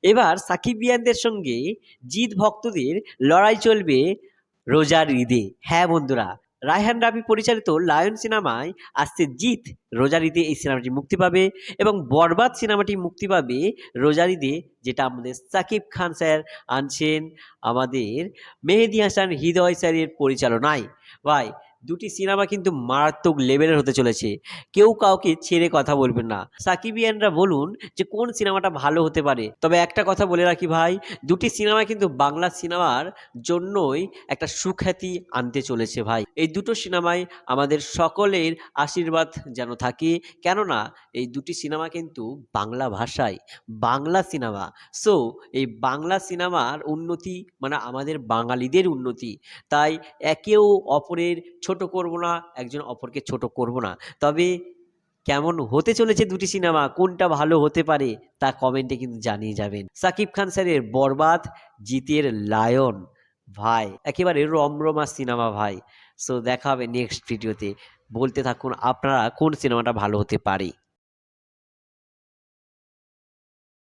এবার সাকিবিয়ানদের সঙ্গে জিৎ ভক্তদের লড়াই চলবে রোজার ঈদে। হ্যাঁ বন্ধুরা, রায়হান রাফি পরিচালিত লায়ন সিনেমায় আসছে জিৎ। রোজার ঈদে এই সিনেমাটি মুক্তি পাবে এবং বরবাদ সিনেমাটি মুক্তি পাবে রোজার ঈদে, যেটা আমাদের সাকিব খান স্যার আনছেন আমাদের মেহেদী হাসান হৃদয় স্যারের পরিচালনায়। ভাই, দুটি সিনেমা কিন্তু মারাত্মক লেভেলের হতে চলেছে। কেউ কাউকে ছেড়ে কথা বলবেন না। সাকিবিয়ানরা বলুন যে কোন সিনেমাটা ভালো হতে পারে। তবে একটা কথা বলে রাখি ভাই, দুটি সিনেমা কিন্তু বাংলা সিনেমার জন্যই একটা সুখ্যাতি আনতে চলেছে ভাই। এই দুটো সিনেমায় আমাদের সকলের আশীর্বাদ যেন থাকে, কেননা এই দুটি সিনেমা কিন্তু বাংলা ভাষায়, বাংলা সিনেমা। সো এই বাংলা সিনেমার উন্নতি মানে আমাদের বাঙালিদের উন্নতি। তাই একেও অপরের ছোট করব না, একজন অপরকে ছোট করব না। তবে কেমন হতে চলেছে দুটি সিনেমা, কোনটা ভালো হতে পারে তা কমেন্টে কিন্তু জানিয়ে যাবেন। সাকিব খান স্যারের বরবাদ, জিতের লায়ন, ভাই একেবারে রমরমা সিনেমা ভাই। সো দেখা হবে নেক্সট ভিডিওতে। বলতে থাকুন আপনারা কোন সিনেমাটা ভালো হতে পারে।